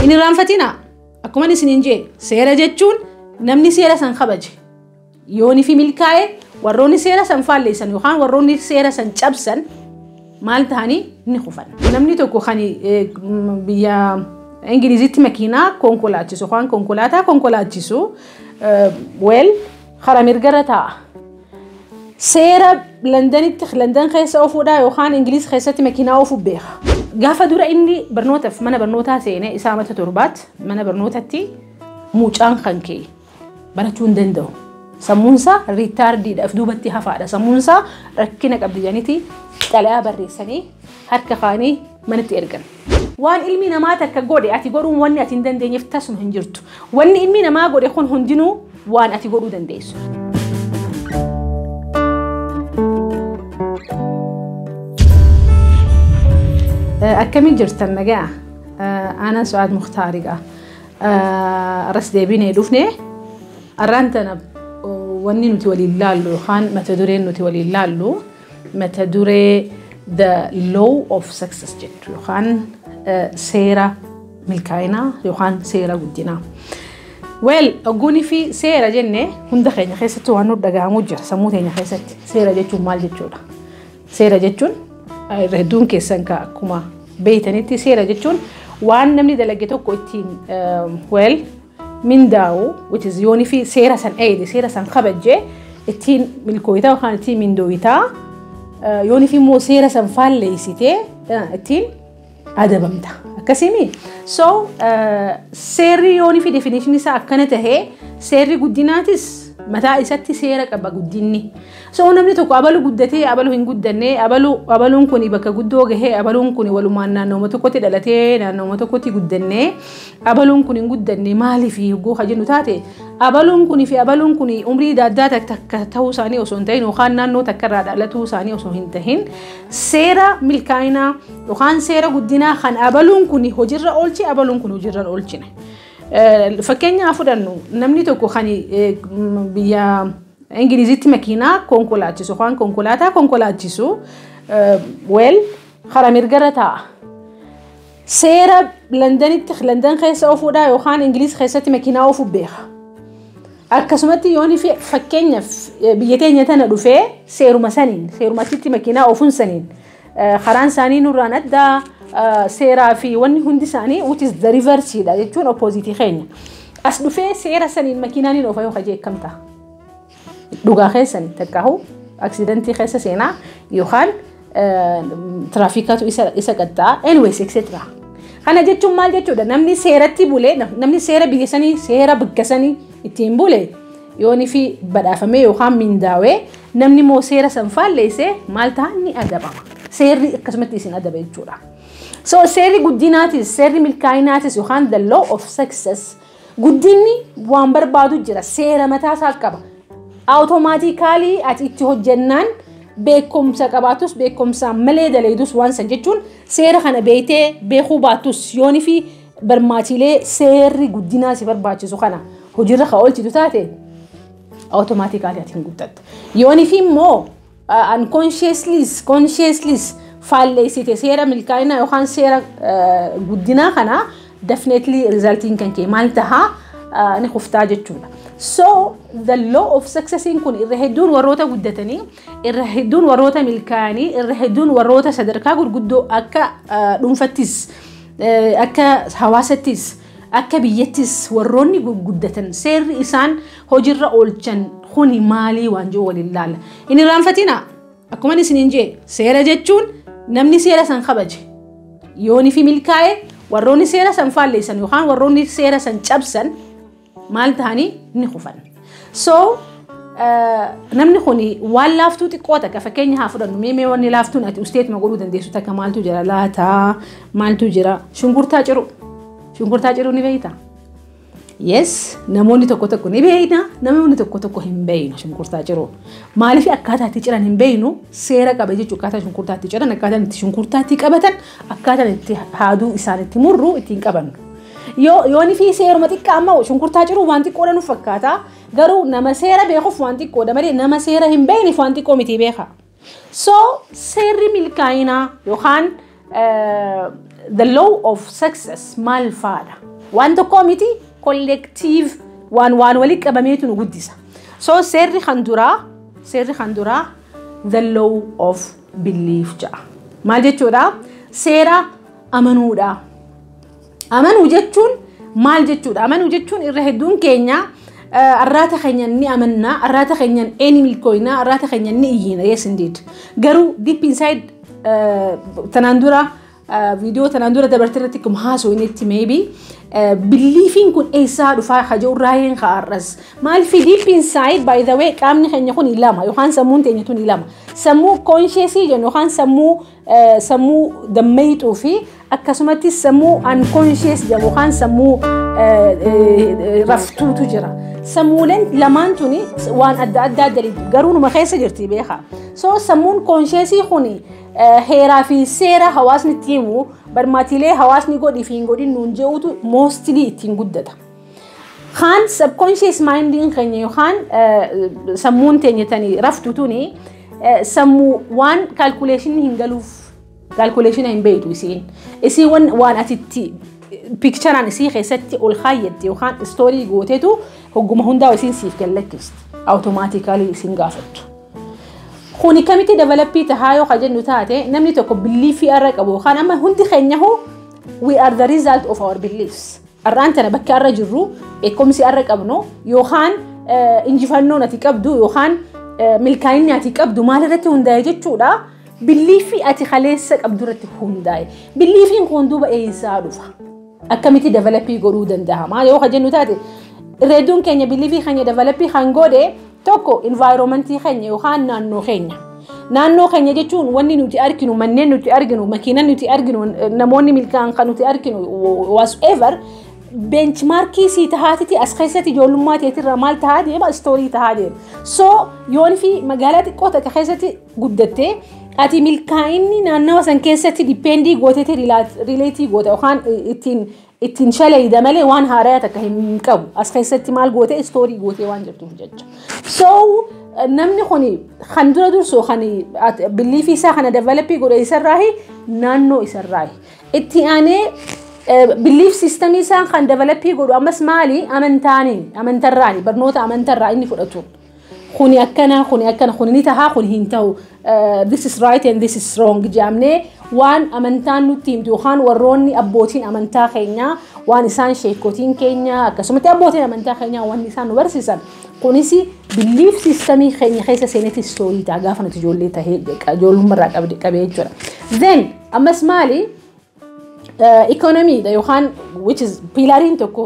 Inni raanfatina akkuma isin jee seera jechuun namni seera san kabaje yooni fi milkaa'e warroonni seera san faalleessan yookaan warroonni seera san cabsan maal ta'anii ni kufan. Namni tokko kan biyya Ingilizitti makiinaa konkolaachisu yookaan konkolaataa konkolaachisu karaa mirgarra taa'a. Seera London keessa ofuudha yookaan Ingiliz keessatti makiinaa ofuuf beeka. Gaafa dura inni barnootaaf mana barnootaa seenee isaa mata torbaatti mana barnootatti mucaan kan ka'e barachuu hin danda'u. Sammuunsaa riitaardiidhaaf duubatti hafaadha. Sammuunsaa rakkina qabdi jedhaniiti xalayaa barreessanii harka kaanii manatti ergan. Waan ilmi namaa takka godhe ati godhuun wanni ati hin dandeenyeef tasuma hin jirtu. Wanni ilmi namaa godhe kun hundinuu waan ati godhuu dandeessu. Akkamiin jirtan nagaa? Ana Su'aad Mukhtaariidha. Arras deebinee dhufne arraan tana wanni nuti waliin laallu yookaan mata dureen nuti waliin laallu mata duree the law of success jettu yookaan seera milkaa'inaa yookaan seera guddinaa. Ogguunii fi seera jenne hunda keenya keessatti waan nu dhagahamu jira sammuu keenya keessatti. Seera jechuun maal jechuudha? Seera jechuun hedduun keessan akkuma beeytanitti seera jechuun waan namni dalage tokko ittiin mindaa'u which is yooni fi seera san eeyde seera san kabajee ittiin milkooyitaa yookaan ittiin mindooyitaa yooni fi immoo seera san faalleessitee ittiin adabamta. Akkasimi so seerri yooni fi definition isaa akkana tahee seerri guddinaatis mataa isatti seera qaba guddinni. So namni tokko abalu guddatee abalu hin guddanne abaluun kun bakka guddoo gahee abaluun kun walumaan naannoo tokkotti dhalatee naannoo tokkotti guddanne abaluun kun hin guddanne maaliif yoo jennu taate abaluun kun fi abaluun kun umrii daaddaa takka ta'uu isaanii osoo hin ta'in yookaan naannoo takka irraa dhalatuu isaanii osoo hin ta'in seera milkaa'inaa yookaan seera guddinaa kan abaluun kun hojiirra oolchi abaluun kun hojiirra oolchine. Fakkeenyaaf fudhannu namni tokko kan biyya Ingilizitti makiinaa konkolaachisu yookaan konkolaataa konkolaachisu karaa mirgarra taa'a. Seera London keessa ofuudha yookaan Ingiliz keessatti makiinaa ofuuf beeka. Akkasumatti yooni fi fakkeenyaaf biyya teenya tana dhufee seerumatti makiinaa ofuun saniin karaan isaanii nurraan addaa seeraa fi wanni hundi isaanii which is the reverse dha jechuun opposite keenya. As dhufee seera saniin makiinaan ofa yoo kajeekamta. Dhugaa keessan takkaahu accidentii keessa seenaa yookaan tiraafikatu isa qaxxaa anyways etc. Kana jechuun maal jechuudha namni seeratti bulee namni seera biyya sanii seera bakka sanii ittiin bulee yooni fi badhaafamee yookaan mindaawee namni moo seera san faalleessee maal ta'a ni adabama. Seerri akkasumatti isin adaba jechuudha. So seerri guddinaatis seerri milkaa'inaatis yookaan the law of success guddinni waan barbaadu jira seera mataa isaa qaba. Automatically ati itti hojjennaan beekumsa qabaatus beekumsaan malee daleedus waan san jechuun seera kana beeytee beekuu baatus yooni fi barmaatilee seerri guddinaa si barbaachisu kana hojiirra ka oolchitu taate automatically ati hin guddattu. Yooni fi immoo consciously faalleessite seera milkaa'inaa yookaan seera guddinaa kana definitely resultiin kan kee maal tahaa ni kuftaa jechuudha. So the law of success kun irra hedduun warroota guddatanii irra hedduun warroota milkaa'anii irra hedduun warroota sadarkaa gurguddoo akka dhuunfattis akka hawaasattis akka biyyattis warroonni guddatan seerri isaan hojiirra oolchan kuni maalii waan jiru waliin laalla. Inni raanfatina akkuma isin jee seera jechuun namni seera san kabaje yooni fi milkaa'e warroonni seera san faalleessan yookaan warroonni seera san cabsan maal ta'anii ni kufan. So namni kuni waan laaftuu xiqqoo takka fakkeenya haa fudhannu mee wanni laaftuun ati usteet ma godhuu dandeessu takka maaltu jira laataa maaltu jira shunkurtaa ciru ni beeyta. Yes namoonni tokko ni beeyna namoonni tokko hin beeynu shunkurtaa ciru. Maaliif akkaataa itti ciran hin beeynu seera qaba jechuu akkaataa shunkurtaa itti ciran akkaataa itti shunkurtaa itti qabatan akkaataa itti haaduu isaan itti murru ittiin qabannu. Yooni fi seeruma xiqqaa amma shunkurtaa ciru waan xiqqoodha nu fakkaata garuu nama seera beekuuf waan xiqqoodha malee nama seera hin beekneef waan xiqqoo miti beeka. So seerri milkaa'inaa yookaan the law of success maal faadha waan tokko miti collective waan wali qabameetu nu guddisa so seerri khanduraa the law of belief jaa maal jechuudha seera amanuudha amanuu jechuun maal jechuudha amanuu jechuun irra hedduun keenya arraata keenya ni amanna arraata keenya eni milkoina arraata keenya ni iyina yes indeed garu deep inside tanandura video tanandura dabartirati kum haso inetti maybe believing kun eessa dhufa hajo raayin kharras mal fi deep inside by the way qaamni keenya kun ilama yohan samuun teenya tun ilama samu consciously yohan samu damaytu fi akkasumatti samu unconscious yohan samu raftutu jira samuulen lamaan tuni waan adda dalil garuu ma khaysa jirti beexa so samuun consciously khuni heeraa fi seera hawaasni tiimu barmaatilee hawaasni godhi fi godhin nuun jee'utu mostly ittiin guddata khan subconscious minding keenya yookaan sammuun teenya tani raftutuni sammuu waan calculation hin galuuf calculation hin beetu isii waan atitti picture an isii keessatti ol khaayyatti yookaan story gootetu hogguma hundaa isiin siif kallakkisti automatically isiin gaafattu khuni kamiti develop tahayo khajennu taate namni tokko belief arra qabu khan amma hundi keenyahu we are the result of our beliefs arrantana bakka arra jirru ekomsi arra qabno yohan injifanno nati qabdu yohan milkaayinni ati qabdu maalirratti hundaa'e jechuudha belief ati khaleessa qabdu irratti hundaa'e beliefin kun duba eessa dhufa akkamiti develop godhuu danda'a ma yoo khajennu taate reedun keenya belief keenya develop kan godhe tokko environment keenya yohan naannoo keenya jechuun wanni nuti arginu manneen nuti arginu makiinaan nuti arginu namoonni milkaan kan nuti arginu whatever benchmark si tahaatiti as keessatti ijoollummaa teetirra maal tahaa deema story tahaa deema so yoon fi magaalaa xiqqoo takka keessatti guddatte ati milkaa'inni naannawa san keessatti dependii gooteeti relatii goote yookaan ittiin shalayda malee waan haaraa takka hin qabu as keessatti maal goote story goote waan jirtuuf jecha so namni khuni khandura durso khani belief isa khana develop godhe isarrahi naannoo isarrahi itti aanee belief system isa khan develop godhu ammas maali amantarraani barnoota amantarraa inni fudhatu khuni akkana khuni ni taha khuni hintahu this is right and this is wrong jamne waan amantaan nutti himtu khan warroonni abbootiin amantaa keenya waan isaan sheekotiin keenya akkasumatti abbootiin amantaa keenya waan isaan nu barsiisan kunisi belief system keenya keessa seeneti story ta gaafa nuti ijoollee tahee ijoollummaa qabee jechuudha then ammas maali economy da yohan which is pilarin tokko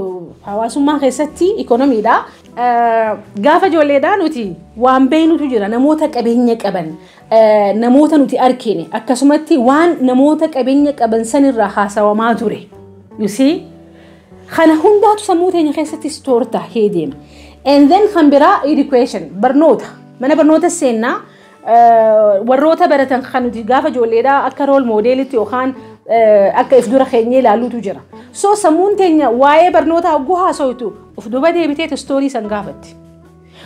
hawaasummaa keessatti economy da gaafa ijoolleedha nuti waan beeynutu jira namoota qabeenya qaban namoota nuti arkine akkasumatti waan namoota qabeenya qaban sanirraa haasawamaa ture you see khana hundaatu sammuu teenya keessatti store tahee deema and then khambira education barnoota mana barnoota seenna warroota baratan kan nuti gaafa ijoolleedha akka role modelitti yookaan akka ifdura keenya ilaaluutu jira so sammuun teenya waa'ee barnoota hogguu haasoytu of duba deebitee story san gaafatti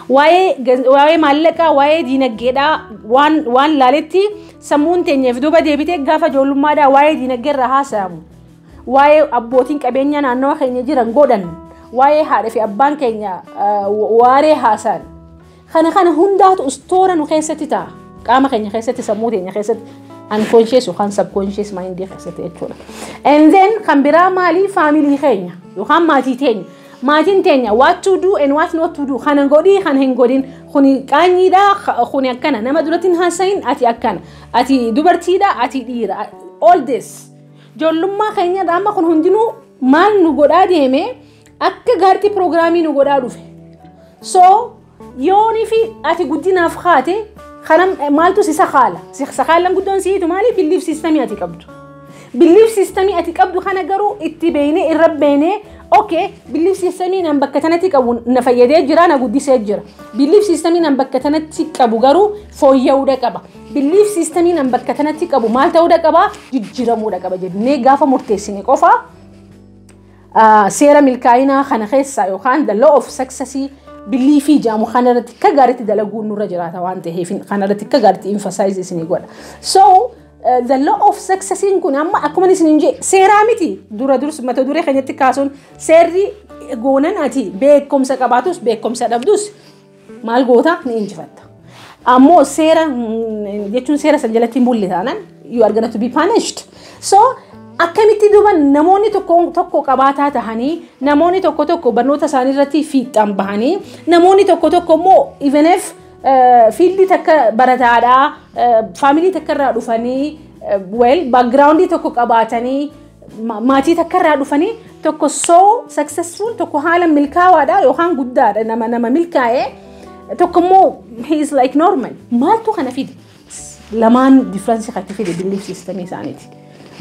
waa'ee maallaqa waa'ee diinagdeedha waan laaletti sammuun teenya if duba deebitee gaafa ijoollummaadha waa'ee diinagdeerra haasamu waa'ee abbootiin qabeenya naannoo keenya jiran godhan waa'ee haadha fi abbaan keenya waaree haasan kana hundaatu stoora nu keessatti ta'a qaama keenya keessatti sammuu teenya keessatti unconscious or subconscious mind keessatti jechuudha and then kan biraa maali family keenya yookaan maatiin teenya what to do and what not to do kana godhi kan hin godhin kuni qaanyiidha kuni akkana nama duratiin haasayin ati akkana ati dubartiidha ati dhiira all this ijoollummaa keenya amma kun hundinuu maal nu godhaa deeme akka gaartii programii nu godhaa dhufe so yooni fi ati guddinaaf haate khanam maaltu si sakhalan guddoon siitu maali belief system ati qabdu belief system ati qabdu khana garu itti beene irrabbeene okay belief system nan bakka tanati qabu na fayyadee jira na guddisee jira belief system nan bakka tanati qabu garu fooyya'uudha qaba belief system nan bakka tanati qabu maal ta'uudha qaba jijjiramuudha qaba jennee gaafa murteessine qofa seera milkaa'inaa khana keessa yookaan the law of success belief jaamu khanarati ka gaariti dalaguun nurra jiraata waan ta'eef khanarati ka gaariti emphasize isini godha so the law of success in kun amma akkuma isin je seramiti dura durs mata dure kanyatti kaasun serri goonan ati beekumsa qabaatus beekumsa dhabdus maal goota ni injifatta ammoo seera jechuun seera san jalatti bulli taanan you are going to be punished so akkamitti duba namoonni tokko qabaataa tahanii namoonni tokko barnoota isaanii irratti fiixan bahanii namoonni tokko immoo even if fiildi takka barataadha family takka irraa dhufanii well background tokko qabaatanii maatii takka irraa dhufanii tokko so successful tokko haala milkaawaadha yookaan guddaadha nama milkaa'ee tokko immoo he is like normal maaltu kana fide lamaan difference katti fide belief system isaaniiti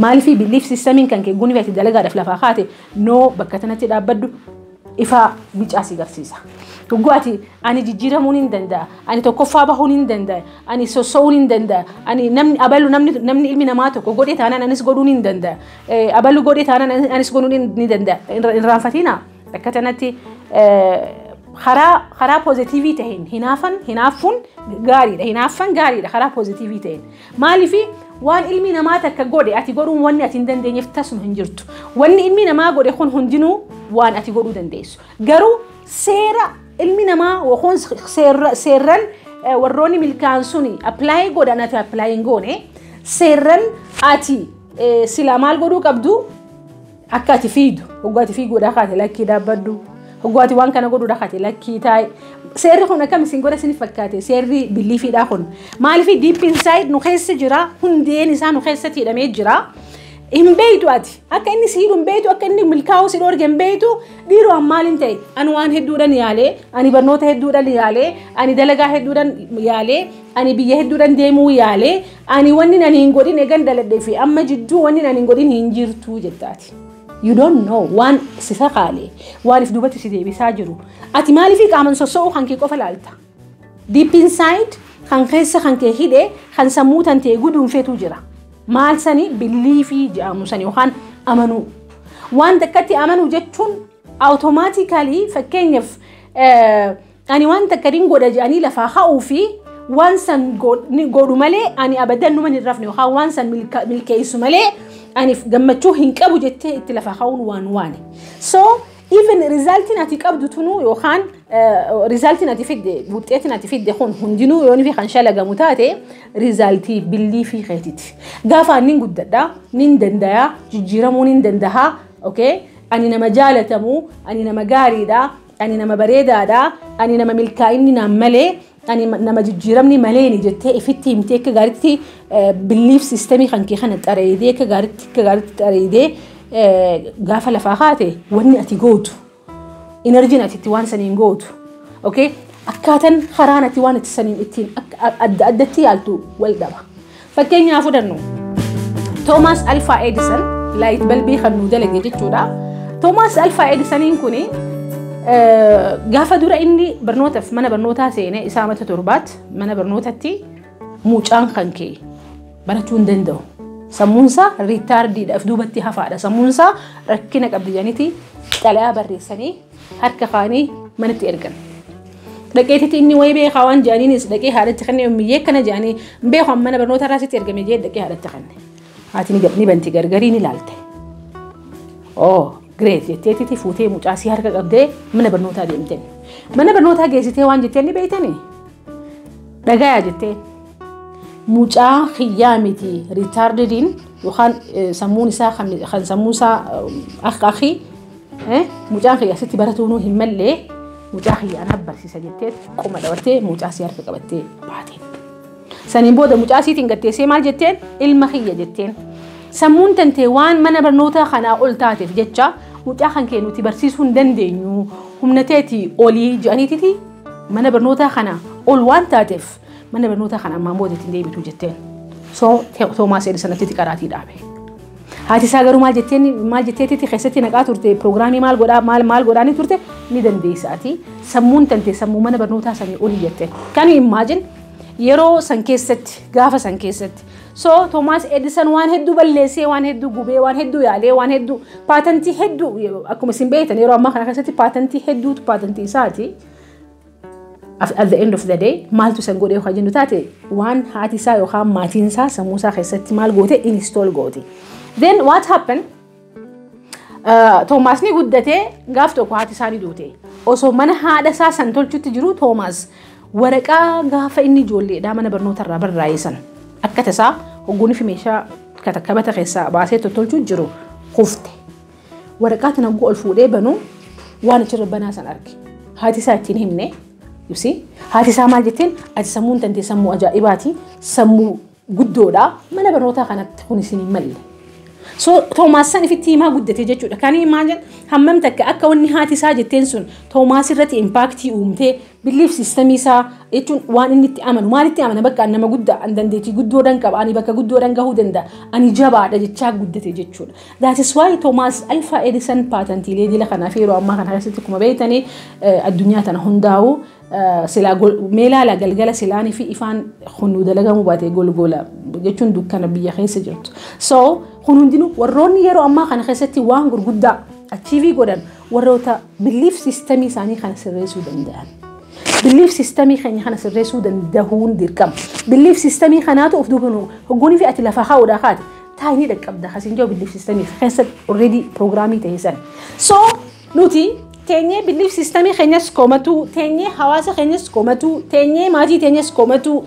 maalifi belief system kan kee guni fati dalagaadhaaf lafaa kaate no bakka tanatti dhaabbaddu ifa bicaasi garsiisa Tuguati ani jijjiiramuun hin danda'a ani tokkoffaa bahuun hin danda'a ani soso'uun hin danda'a ani namni ilmi namaa tokko godhee taanaan anis godhuun hin danda'a aballu godhee taanaan anis godhuun ni danda'a hin raanfatina akka tanatti karaa positivii ta'een hinaafuun gaariidha hinaafan gaariidha karaa positivii ta'een maalifi waan ilmi namaa takka godhe ati godhuun wanni ati hin dandeenyeef tasuma hin jirtu wanni ilmi namaa godhe kun hundinuu waan ati godhuu dandeessu garuu seera ilmi namaa waxoon seerran warroonni milkaan suni apply godhan ati apply hin goone seerran ati sila maal godhuu qabdu akka ati fiidu hoggaati fiiguudha kaate lakkii dhaabbaddu hoggaati waan kana godhuudha kaate lakkii taa'e seerri kun akkam isin godha isin fakkaate seerri biliifiidha kun maaliif deep inside nu keessa jira hundeen isaa nu keessatti hidhamee jira in beetu ati akka inni siiru in beetu akka inni milkaa'u si dorge in beetu dhiiroo ammaalin ta'e ani waan hedduudhaan yaalee ani barnoota hedduudhaan yaalee ani dalagaa hedduudhaan yaalee ani biyya hedduudhaan deemuu yaalee ani wanni nani hin godhin eegan daladhee fi amma jidduu wanni nani hin godhin hin jirtu jettaati you don't know waan si saqaalee waan if dubatti si deebisaa jiru ati maaliif qaaman soso'uu kan kee qofa laalta deep inside kan keessa kan kee hidhee kan sammuu tan ta'e guduunfeetu jira maal sani biliifii jedhamu sani yookaan amanuu waan takkatti amanuu jechuun automatically fakkeenyaaf ani waan takka din godha jedhanii lafaa ha'uu fi waan san godhu malee ani abadan numa hin rafne yookaan waan san milkeessu malee ani gammachuu hin qabu jettee itti lafaa ha'uun waan so even resultin ati qabdu tunu yookaan resultin ati fidde wuxxeetin ati fidde kun hundinuu yooni fi kan shalagamu taate resultii biliifii keetiti gaafa nin guddadha nin dandaya jijjiiramuun nin dandaha okay ani nama jaalatamu ani nama gaariidha ani nama bareedaadha ani nama milkaa'inni naan malee ani nama jijjiiramni maleeni jettee ifitti himtee akka gaariitti biliif sistemii kan kee kana xareedee akka gaariitti xareedee gaafa lafaa kaate wanni ati gootu enerjiin ati itti waan saniin gootu okay akkaataan karaan ati waan ati saniin ittiin adda addatti yaaltu wal dhaba fakkeenyaaf fudhannu Thomas Alva Edison light bulbii kan nu dalage jechuudha Thomas Alva Edisoniin kuni gaafa dura inni barnootaaf mana barnootaa seenee isaa mata torbaat mana barnootatti mucaan kan kee barachuu hin danda'u sammuunsa retarded af duubatti hafaadha sammuunsa rakkina qabdi janiti xalayaa barreessanii harka kaanii manatti ergan dhaqeetitti inni way beekaa waan jaaniinis dhaqee haadhatti kannee ummiyyee kana jaanii beekaa mana barnoota raasitti ergame jee dhaqee haadhatti kanne haati ni banti gargarii ni laalte oh great jetteetitti fuutee mucaasii harka qabdee mana barnootaa deemteen mana barnootaa geessitee waan jetteen ni beeytanii dhagayaa jetteen mucaa khiyyaa miti retardedin yookaan sammuun isaa kan sammuu isaa akhi mucaa khiyyaa sitti baratuunuu hin mallee mucaa khiyyaan barsiisa jettee qoma dhawattee mucaa si harka qabattee baate saniin booda mucaa siitiin gatteessee maal jetteen ilma khiyya jetteen sammuun tantee waan mana barnootaa kanaa ol taateef jecha mucaa kan kee nuti barsiisuu hin dandeenyu humnateeti olii jedhaniititi mana barnootaa kanaa ol waan taateef mana barnoota kana ammaan boodetti deebitu jetteen so Thomas Edison atti qaraatii dhaabe haati isaa garuu maal jetteetitti keessatti naqaa turte pirogiraamii maal godhaanii turte ni dandeessaati sammuun tante sammuu mana barnootaa sanii olii jetteen kan imagine yeroo san keessatti gaafa san keessatti so Thomas Edison waan hedduu balleessee waan hedduu gubee waan hedduu yaalee waan hedduu paatentii hedduu akkuma isin beektan yeroo ammaa kana keessatti paatentii hedduutu paatentii isaati at the end of the day maaltu san godhee hojjennu taate waan haati isaa yookaan maatiin isaa sammuu isaa keessatti maal goote install goote. Then what happened? Toomaas ni guddatee gaaf tokko haati isaa ni duute. Osoo mana haadha isaa san tolchutti jiru Toomaas waraqaa gaafa inni ijoolleedhaa mana barnoota irraa barreessan akka tasaa hogguunii fi meeshaa katakabata keessaa baasee tolchuu jiru kufte. Waraqaa tana ol fuudhee banuu waan achirra banaa san arge. Haati isaa ittiin himne. You see? Haati isaa maal jettiin? Ati sammuun tantee sammuu ajaa'ibaati. Sammuu guddoodha. Mana barnootaa kanatti kun isin hin malle. So Toomaas san ifitti himaa guddate jechuudha. Kan imagine hammam takka akka wanni haati isaa jetteen sun Toomaas irratti impactii uumtee belief system isaa jechuun waan inni itti amanu maalitti amana bakka nama guddaa an dandeetii guddoodhaan qaba ani bakka guddoodhaan gahuu danda'a ani jabaadha jechaa guddate jechuudha. That is why Toomaas Alpha Edison paatentiilee dila kanaaf yeroo ammaa kana keessatti kuma beeytanii addunyaa tana hundaa'u sila meelaala galgala silaanii fi ifaan hunduu dalagamu baatee golgola jechuun dukkana biyya keessa jirtu. So kun hundinuu warroonni yeroo ammaa kana keessatti waan gurguddaa achiivii godhan warroota belief systemii isaanii kana sirreessuu danda'an. Belief systemii keenya kana sirreessuu danda'uun dirqama. Belief systemii kanaatu of duubanu hogguunii fi ati lafa haa'uudhaa kaate taa'anii dhaqqabda hasin jiru belief systemii keessa already programii ta'esan. So nuti teenyee belief systemii keenyas koomatu, teenyee hawaasa keenyas koomatu, teenyee maatii keenyas koomatu,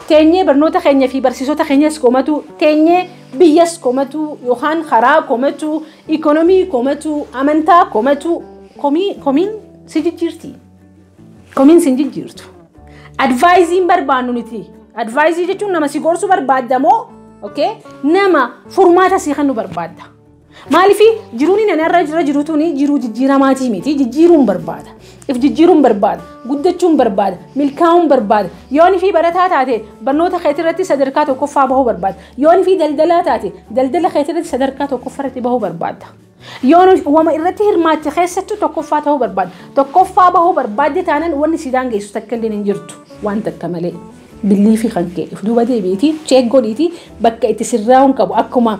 teenyee barnoota keenya fi barsiisota keenyas koomatu, teenyee biyyas koomatu yookaan karaa koomatu, ikonomii koomatu, amantaa koomatu, komiin si jijjiirti. Komiin si jijjiirtu. Advaayziin barbaannu nuti. Advaayzii jechuun nama si gorsu barbaadamoo, okay? Nama furmaata si kennu barbaadda. Maalifi jiruun inni narra jira jiruutuni jiruu jijjiiramaatii miti jijjiiruun barbaada. If jijjiiruun barbaada, guddachuun barbaada, milkaa'uun barbaada. Yooni fi barataa taate barnoota keetii irratti sadarkaa tokkoffaa bahuu barbaada. Yooni fi daldalaa taate daldala keetii irratti sadarkaa tokkoffaa irratti bahuu barbaada. Yooni wama irratti hirmaatti keessattuu tokkoffaa ta'uu barbaada. Tokkoffaa bahuu barbaadde taanaan wanni sidaan geessu takka illee hin jirtu waan takka malee. Biliifi kan kee if duuba deebiitii cheek godhiitii bakka itti sirraa'uun qabu akkuma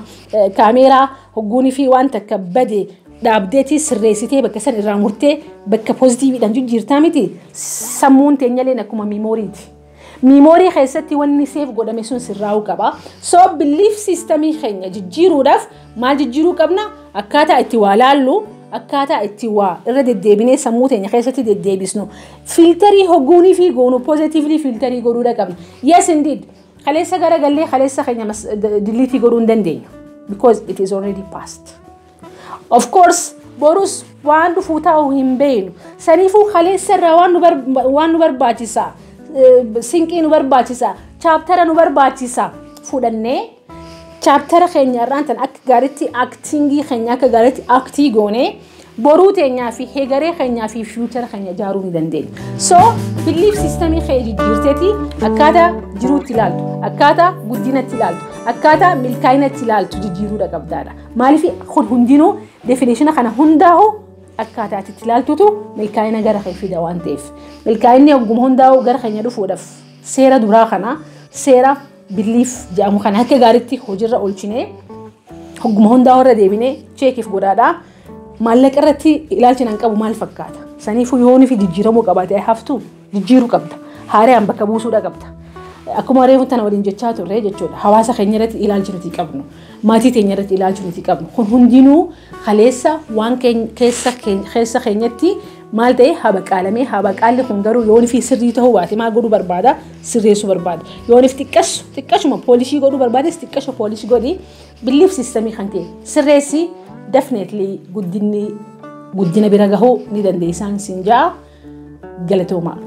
kaameeraa hogguunii fi waan takka badee dhaabdeetii sirreessitee bakka san irraa murtee bakka poozitiiviidhaan jijjiirtaa miti sammuun teenyaleen akkuma miimooriiti. Miimoorii keessatti wanni seef godhame sun sirraa'uu qaba. So belief systemii keenya jijjiiruudhaaf maal jijjiiruu qabna? Akkaataa itti waa laallu, akkaataa itti waa irra deddeebinee sammuu teenya keessatti deddeebisnu. Filtarii hogguunii fi goonu positively filtarii godhuudha qabna. Yes indeed. Kaleessa garagallee kaleessa keenya diliitii godhuu hin dandeenyu. Because it is already past. Of course, borus waan dhufuu ta'uu hin beeknu. Saniifuu kaleessa irraa waan nu barbaachisa. Sinqii nu barbaachisa. Chaaptara nu barbaachisa. Fudhannee chaaptara keenya irraan tan akka gaariitti aktingii keenya akka gaariitti aktii goonee boruu teenyaa fi heegaree keenyaa fi fuuchara keenya ijaaruu ni dandeenya. So belief systemii kee jijjiirteeti akkaataa jiruutti ilaaltu, akkaataa guddinatti ilaaltu, akkaataa milkaa'inatti ilaaltu jijjiiruudha qabdaadha. Maaliif hundinuu definition kana hundaa'u akkaataa itti ilaaltutu milkaa'ina gara kee fida waan ta'eef. Milkaa'inni hogguma hundaa'u gara keenya dhufuudhaaf seera duraa kana seera belief jedhamu kana akka gaariitti hojiirra oolchinee hogguma hundaa'u irra deebinee cheekiif godhaadhaa. Maallaqa irratti ilaalchi nan qabu maal fakkaata? Saniifuu yoonii fi jijjiiramuu qabaatee haftu jijjiiruu qabda. Haaraan bakka buusuudha qabda. Akkuma reefu tana waliin jechaa turre jechuudha. Hawaasa keenya irratti ilaalchi nuti qabnu. Maatii keenya irratti ilaalchi nuti qabnu. Kun hundinuu kaleessa waan keessa keenyatti maal ta'e habaqaalamee habaqaalli kun garuu yoonii fi sirrii ta'uu baate maal godhuu barbaada? Sirreessuu barbaada. Yoonii fi xiqqashuma poolishii godhuu barbaades xiqqasha poolishii godhii belief systemii kan ta'e sirreessii definitely guddina bira gahuu ni dandeessaan siin jaa galatooma.